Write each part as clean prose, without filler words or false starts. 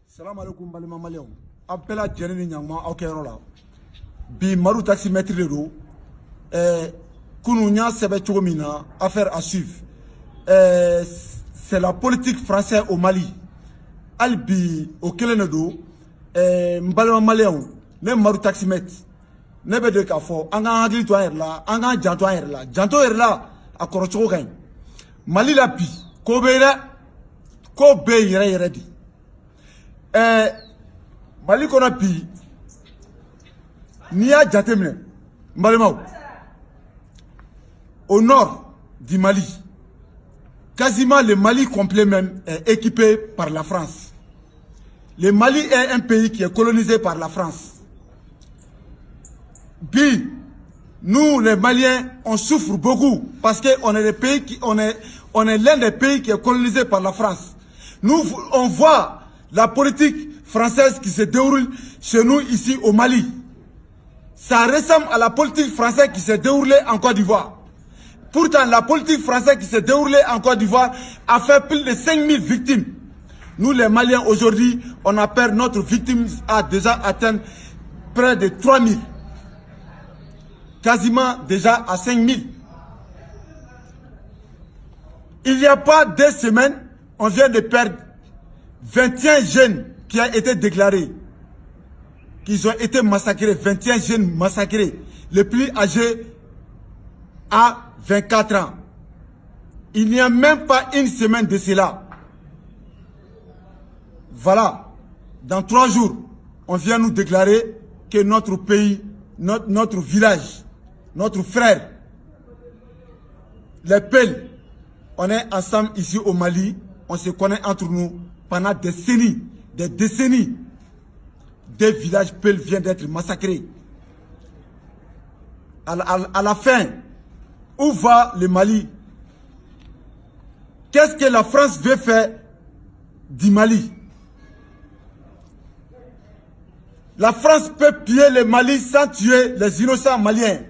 Salam alaikum balima malien. Appela Djeneni Nyangma Okerola. Bi Maru taximétre de l'eau. Kounounia Sebe Tchogomina, affaire à suivre. C'est la politique française au Mali. Albi au Kelenedo. Balima malien. Ne Maru taximétre. Ne be de Kafo. Anga Agli Toyer là. Anga Jantoyer là. Jantoyer là. A Korochogain. Mali la bi. Kobera. Kobe yere di. Mali kona bi. Nia Jatemne. Mbalemao. Au nord du Mali. Quasiment le Mali complet même est équipé par la France. Le Mali est un pays qui est colonisé par la France. Bi, nous les Maliens, on souffre beaucoup parce qu'on est l'un des pays qui est colonisé par la France. Nous, on voit la politique française qui se déroule chez nous ici au Mali. Ça ressemble à la politique française qui s'est déroulée en Côte d'Ivoire. Pourtant, la politique française qui s'est déroulée en Côte d'Ivoire a fait plus de 5000 victimes. Nous les Maliens aujourd'hui, on a perdu notre victime a déjà atteint près de 3000. Quasiment déjà à 5000. Il n'y a pas 2 semaines, on vient de perdre 21 jeunes qui ont été déclarés. Qui ont été massacrés, 21 jeunes massacrés. Le plus âgé a 24 ans. Il n'y a même pas une semaine de cela. Voilà. Dans 3 jours, on vient nous déclarer que notre pays, notre village, notre frère, les Peuls, on est ensemble ici au Mali, on se connaît entre nous pendant des décennies. Des villages Peuls viennent d'être massacrés. À la fin, où va le Mali? Qu'est-ce que la France veut faire du Mali? La France peut piller le Mali sans tuer les innocents maliens.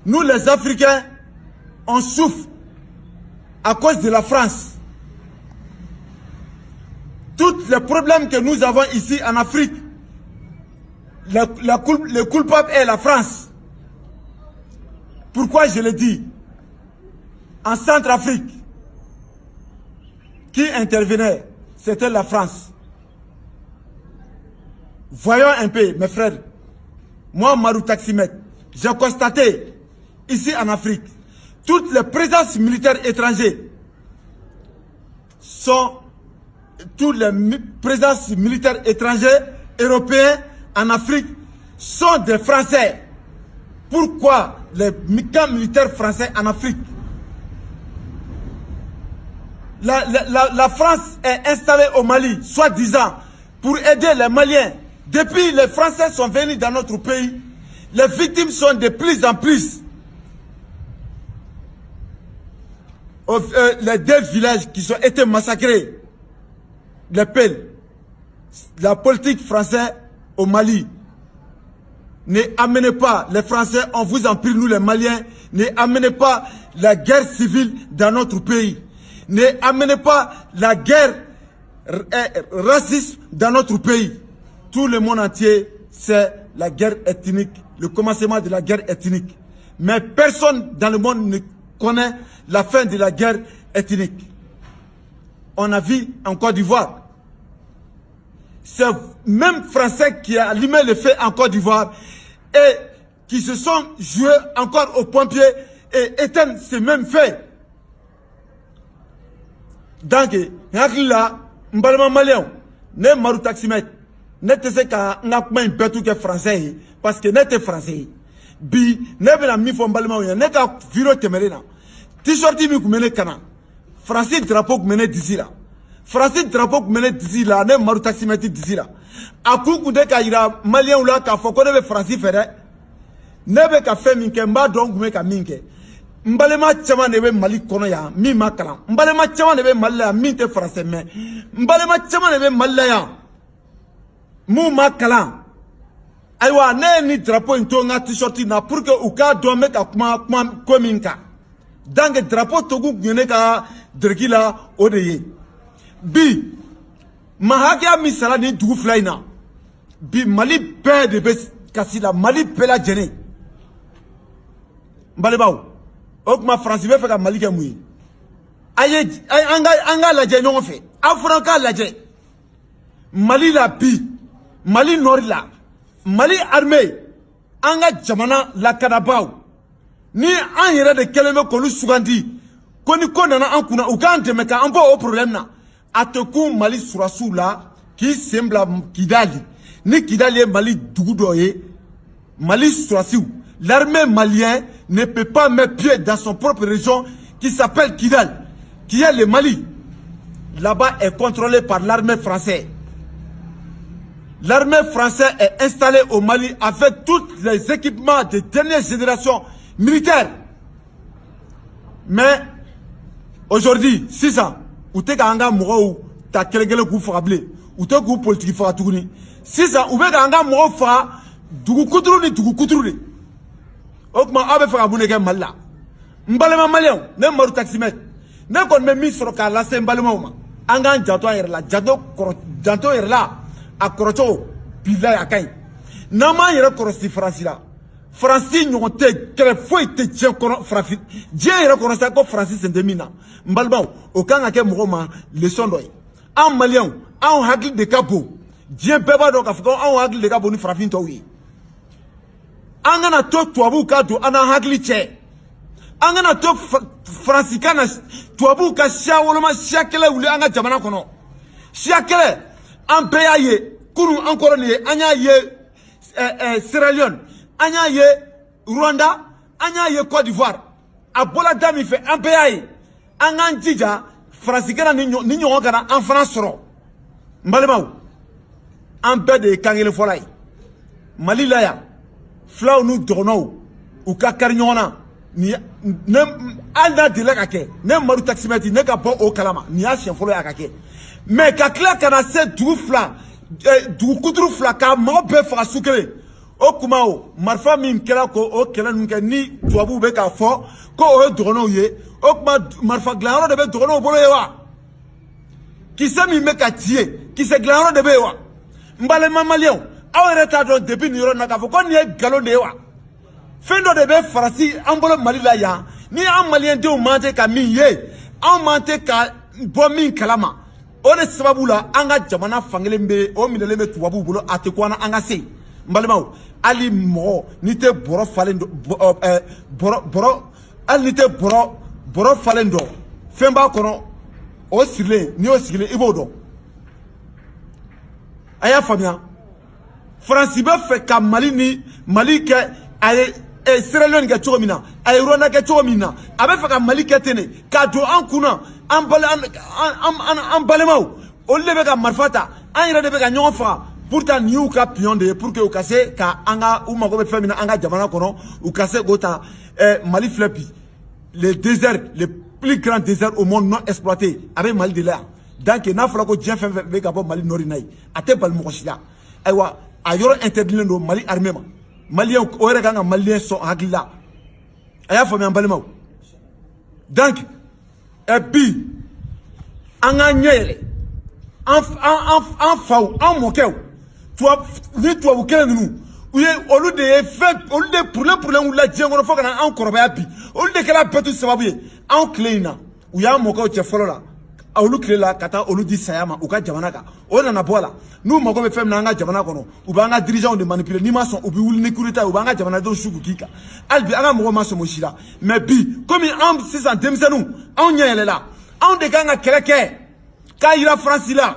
Nous les Africains, on souffre à cause de la France. Tous les problèmes que nous avons ici en Afrique, le coupable est la France. Pourquoi je le dis? En Centrafrique, qui intervenait? C'était la France. Voyons un peu, mes frères. Moi, Maru Taximet, j'ai constaté ici en Afrique, toutes les présences militaires étrangères européens en Afrique sont des Français. Pourquoi les camps militaires français en Afrique? La France est installée au Mali, soi-disant, pour aider les Maliens. Depuis les Français sont venus dans notre pays, les victimes sont de plus en plus. Les 2 villages qui ont été massacrés, les Peuls, la politique française au Mali. Ne amenez pas, les Français, on vous en prie, nous les Maliens, ne amenez pas la guerre civile dans notre pays. Ne amenez pas la guerre raciste dans notre pays. Tout le monde entier, c'est la guerre ethnique, le commencement de la guerre ethnique. Mais personne dans le monde ne connaît la fin de la guerre ethnique. On a vu en Côte d'Ivoire. C'est même Français qui a allumé le feu en Côte d'Ivoire et qui se sont joués encore aux pompiers et éteignent ces mêmes faits. Donc, là, m'balma malien, ne Maru Taximet, ne te sais qu'à n'akma un peu tout que français, parce que n'était français. Bi, ne be la mi fo m'balma ouya, ne ka viro temerena. T-shirti mi kumene kana. Français drapeau kumene d'ici là. Français drapeau kumene d'ici là, ne Maru Taximet d'ici là. A koukou de ka ira malien ou là, ka foko ne be français fere. Ne be ka fe minke, mba don kume ka minke. Mbalema chama nebe Mali kono ya mi makala. Mbalema chama nebe Mali ya mi te français mais. Mbalema chama nebe Mali ya mu makala. Aywa ne ni drapeau into nga t-shirt na pour que uka do me ka kuma kominka. Donc le drapeau Togo Gyeneka Drekila Odeye. Bi Mahagia Misala ni Dugu Flaina. Bi Mali Père de Bes Kassila Mali Pela Djene. Mbalebao. Okma France be fait Mali Kamui. Aye anga la djeno fait. Afranka la dje. Mali la bi. Mali Norila. Mali armée. Anga jamana la Kadabao. Ni an yɛrɛ de kɛlen bɛ k'olu sugandi ko ni ko nana an kunna u k'an dɛmɛ k'an bɔ o problème na a tɛ kun Mali surasiw la k'i sen bila Kidali ni Kidali ye Mali dugu dɔ ye Mali surasiw l'armée malienne ne peut pas mettre pied dans son propre région qui s'appelle Kidal qui est le Mali là-bas est contrôlé par l'armée française. L'armée française est installée au Mali avec tous les équipements de dernière génération militaire. Mais aujourd'hui, 6 ans, ou t'es qu'un moro ta quelqu'un coup frappé, ou t'es coup politique faatouni. 6 ans, ou bien qu'un moro fa du coutrouni, du coutrouni. Okma abe fa abuneke malla. Mbalema malien, ne maru taximet. Ne kon me mis sur ka la sembalema uma. Angan janto yerla, janto yerla a korocho pila yakay. Nama yere korosti francila. Francis ɲɔgɔn tɛ kɛlɛ foyi tɛ diɲɛ kɔnɔ farafin diɲɛ yɛrɛ kɔnɔ sa ko Francis sen tɛ min na n balimaw o kan ka kɛ mɔgɔw ma leçon dɔ ye an maliyɛnw anw hakili de ka bon diɲɛ bɛɛ b'a dɔn k'a fɔ ko anw hakili de ka bon ni farafin tɔw ye an kana to tubabuw ka don an n'an hakili cɛ an kana to Faransi ka na tubabuw ka siya woloma siya kɛlɛ wuli an ka jamana kɔnɔ siya kɛlɛ an bɛɛ y'a ye kunun an kɔrɔ nin ye an y'a ye Sierra Leone an y'a ye Rwanda, an y'a ye Côte d'Ivoire. A bola da min fɛ an bɛɛ y'a ye. An k'an jija Faransikɛla ni ɲɔgɔn kana an fana sɔrɔ. N balimaw, an bɛɛ de ye kan kelen fɔla ye. Mali la yan, filaw n'u dɔgɔnɔw u ka kari ɲɔgɔn na. Hali n'a delila ka kɛ, ne Madu Taximɛti ne ka bɔ o kalama. Nin y'a siɲɛ fɔlɔ ye a ka kɛ. Mais ka tila ka na se dugu kuturu fila ka mɔgɔ bɛɛ faga su kelen. O kuma o marifa min kɛra ko o kɛlɛ ninnu kɛ ni tubabuw bɛ k'a fɔ ko o ye dɔgɔnɔw ye o kuma marifa dilanyɔrɔ de bɛ dɔgɔnɔw bolo ye wa kisɛ min bɛ ka ci ye kisɛ dilanyɔrɔ de bɛ yen wa n balima maliyɛnw aw yɛrɛ t'a dɔn depuis nin yɔrɔ in na k'a fɔ ko nin ye nkalon de ye wa fɛn dɔ de bɛ Faransi an bolo Mali la yan ni an maliyɛndenw man tɛ ka min ye anw man tɛ ka bɔ min kalama o de sababu la an ka jamana fankelen bɛ o minɛlen bɛ tubabuw bolo a tɛ ko an na an ka se. Mbalimaw ali mɔgɔ ni tɛ bɔrɔ falen dɔ ali ni tɛ bɔrɔ falen dɔ fɛn b'a kɔnɔ o sirilen n'i y'o sigilen i b'o dɔn a y'a faamuya Faransi bɛ fɛ ka Mali kɛ a ye Sierra Leone kɛ cogo min na a ye Rwanda kɛ cogo min na a bɛ fɛ ka Mali kɛ ten de k'a don an kunna an balimaw olu de bɛ ka marifa ta an yɛrɛ de bɛ ka ɲɔgɔn faga. Pourtant ni y'u ka pion de ye pour que u ka se ka an ka u mago bɛ fɛn min na an ka jamana kɔnɔ u ka se k'o ta Mali filɛ bi le désert le plus grand désert au monde non exploité a bɛ Mali de la yan donc n'a fɔra ko diɲɛ fɛn fɛn bɛ ka bɔ Mali nord na ye a tɛ bali mɔgɔ si la ayiwa a yɔrɔ interdilen don Mali armée ma maliyɛnw o yɛrɛ kan ka maliyɛn sɔn hakili la a y'a faamuya n balimaw donc bi an k'an ɲɛ yɛlɛ an faw an mɔkɛw ni tubabu kelen ninnu u ye olu de problème wulila diɲɛ kɔnɔ fo ka na an kɔrɔbaya bi olu de kɛra bɛɛ tu sababu ye anw tile in na u y'an mɔkɛw cɛ fɔlɔ la olu tile la ka taa olu di saya ma u ka jamana kan o nana bɔ a la n'u mago bɛ fɛn min na an ka jamana kɔnɔ u b'an ka dirigeants de manipuler n'i ma sɔn u bɛ wuli ni coup d'état ye u b'an ka jamanadenw su k'u k'i kan hali bi an ka mɔgɔw ma sɔn o si la mais bi komi anw sisan denmisɛnninw anw ɲɛ yɛlɛla anw de kan ka kɛlɛ kɛ k'a yira Faransi la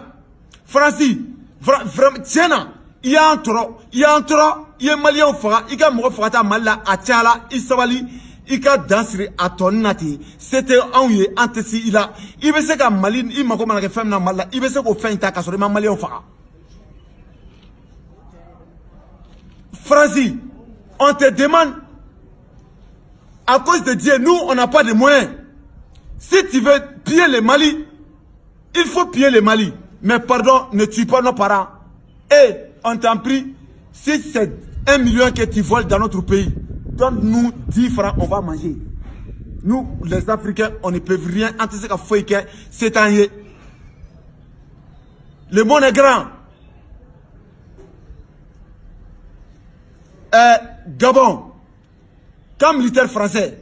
Faransi tiɲɛ na i y'an tɔɔrɔ i ye maliyɛnw faga i ka mɔgɔ faga ta Mali la a cayala i sabali i ka dan siri a tɔnin na ten se tɛ anw ye an tɛ se i la i bɛ se ka Mali i mago mana kɛ fɛn min na Mali la i bɛ se k'o fɛn in ta k'a sɔrɔ i ma maliyɛnw faga Faransi on te demande à cause de Dieu nous on n'a pas de moyens si tu veux piller le Mali il faut piller le Mali mais pardon ne tue pas nos parents et on t'en prie si c'est 1 million que tu voles dans notre pays donne-nous 10 francs on va manger nous les Africains on ne peut rien en ce que c'est un le monde est grand. Gabon, comme militaire français,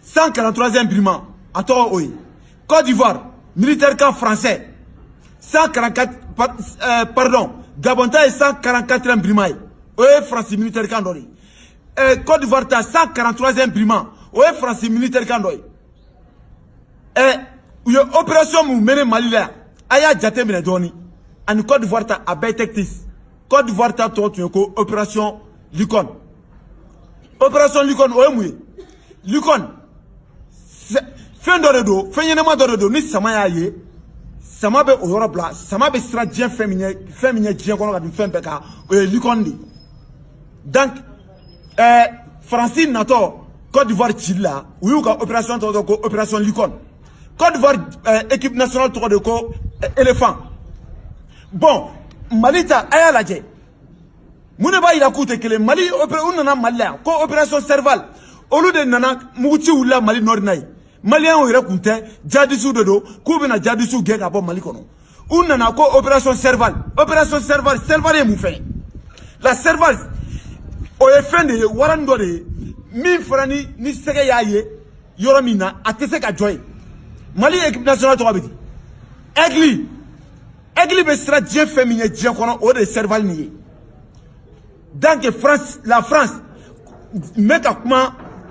143e Brima, à Toro Oye. Côte d'Ivoire, militaire camp français, 144, pardon, Gabon est 144e Brima, Oye français militaire camp d'Oye. Côte d'Ivoire est 143e Brima, Oye français militaire camp d'Oye. Et opération mou mene Mali là, aya jate mene doni, en Côte d'Ivoire est à Baytektis. Côte d'Ivoire est opération Likon. Opération Likon, oui, Likon. Fin d'oredo, fin y'enema d'oredo, ni sama yaye, sama be Europe là, sama be stratégien féminin, djien qu'on a dit fin beka, Likon di. Donc, Francine Nato, Côte d'Ivoire Chila, oui, opération opération Likon. Côte d'Ivoire, équipe nationale de ko éléphant. Bon, Malita ayaladje. Mouneba il a coûté que le Mali opération Malien, opération Serval. Au lieu de nana Mouti ou la Mali Nordnaï. Malien ou raconté, Djadissou de dos, Koubena Djadissou Gek à bon Malikono. Ou nana ko opération Serval. Opération Serval, Serval est moufé. La Serval, au fin de Warandore, mi frani ni Segayaye, Yoromina, a Teseka Joy. Mali équipe nationale de Rabidi. Egli be stratégien féminin djien kono o de Serval nié. Donc la France,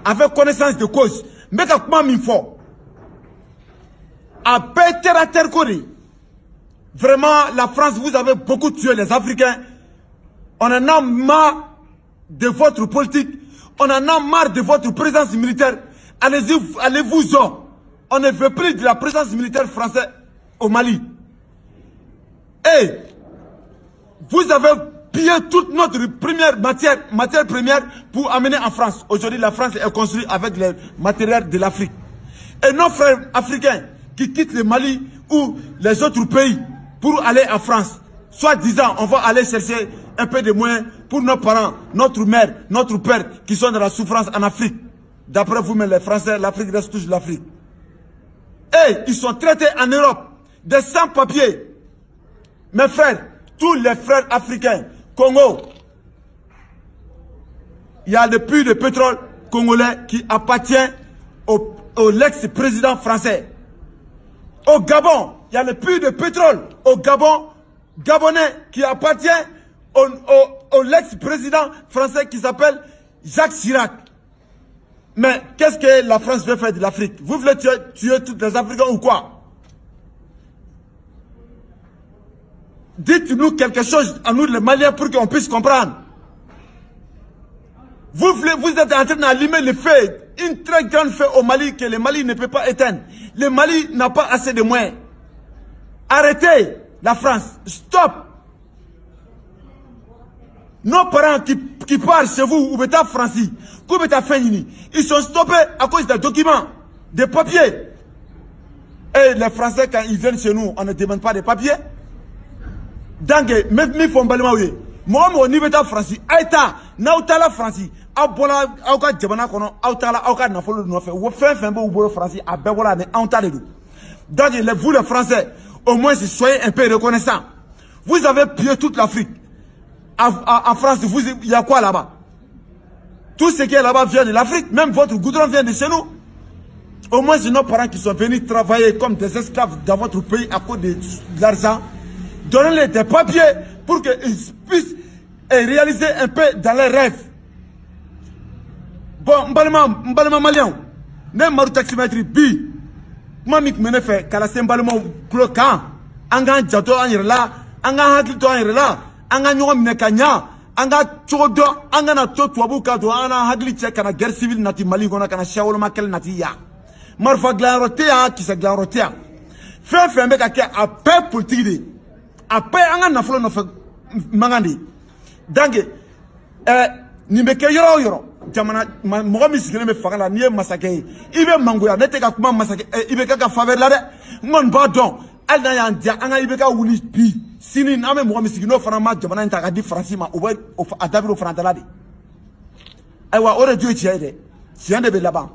avec connaissance de cause, vraiment, la France, vous avez beaucoup tué les Africains. On en a marre de votre politique. On en a marre de votre présence militaire. Allez-vous-en. On ne veut plus de la présence militaire française au Mali. Et vous avez pillé toute notre matière première pour amener en France. Aujourd'hui, la France est construite avec les matériels de l'Afrique. Et nos frères africains qui quittent le Mali ou les autres pays pour aller en France, soit disant, on va aller chercher un peu de moyens pour nos parents, notre mère, notre père qui sont dans la souffrance en Afrique. D'après vous-même, les Français, l'Afrique reste toujours l'Afrique. Et ils sont traités en Europe des sans-papiers. Mes frères, tous les frères africains, Congo, il y a le puits de pétrole congolais qui appartient au l'ex-président français. Au Gabon, il y a le puits de pétrole au Gabon, gabonais qui appartient au l'ex-président français qui s'appelle Jacques Chirac. Mais qu'est-ce que la France veut faire de l'Afrique? Vous voulez tuer tous les Africains ou quoi? Dites-nous quelque chose à nous les Maliens pour qu'on puisse comprendre. Vous êtes en train d'allumer le feu, une très grande feu au Mali que le Mali ne peut pas éteindre. Le Mali n'a pas assez de moyens. Arrêtez la France. Stop. Nos parents qui parlent chez vous, ou bêta Francis, ou bêta Fénini, ils sont stoppés à cause des documents, des papiers. Et les Français, quand ils viennent chez nous, on ne demande pas de papiers. Donc, même si on balma oui, moi mon niveau de Francis, aïta, nautala Francis, abola, auka jabana kono, autala, auka na folo no fait, ou fait bon ou Francis, à bebola ne autale du. Donc, vous les Français, au moins soyez un peu reconnaissants. Vous avez pillé toute l'Afrique. En France, il y a quoi là-bas? Tout ce qui est là-bas vient de l'Afrique, même votre goudron vient de chez nous. Au moins, c'est nos parents qui sont venus travailler comme des esclaves dans votre pays à cause de l'argent. Donnez-les des papiers pour qu'ils puissent réaliser un peu dans leurs rêves. Bon, m'balma malien, même maru taximétrie bi, mamik mene fait kala sembalma klokan, anga jato anirla, anga hakito anirla, anga nyom nekanya, anga chodo, anga na to tuabuka do ana hagli check kana guerre civile nati Mali gona kana shawol makel nati ya. Marfa glarotea qui se glarotea. Fait mbeka ke a peu politique. Après, on a fait mangandi. Donc, nimeke yoro. Jamana, moi, misikele me fagala, niye masake. Ibe mangoya, nete ka kuma masake. Ibe ka faveur la de. Mon badon. Al na yandia, anga ibe ka wuli pi. Sini name moi misikino fanama jamana nta ka di francima. Oube, adabiro frantala de. Aywa, ore dieu tiede. Tiende be là-bas.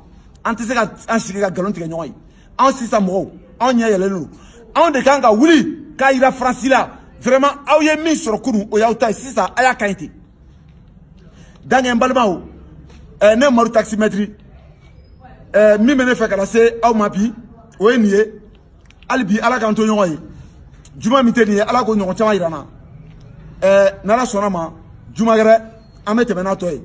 an tɛ se ka an sigi ka galon tigɛ ɲɔgɔn ye anw sisan mɔgɔw anw ɲɛ yɛlɛlen don anw de kan ka wuli k'a yira Faransi la vraiment aw ye min sɔrɔ kunun o y'aw ta ye sisan a y'a ka ɲi ten donc n balimaw ne Maru taximètre min bɛ ne fɛ ka na se aw ma bi o ye nin ye hali bi ala k'an to ɲɔgɔn ye juma min tɛ nin ye ala k'o ɲɔgɔn caman yira n na n'ala sɔnna ma juma wɛrɛ an bɛ tɛmɛ n'a tɔ ye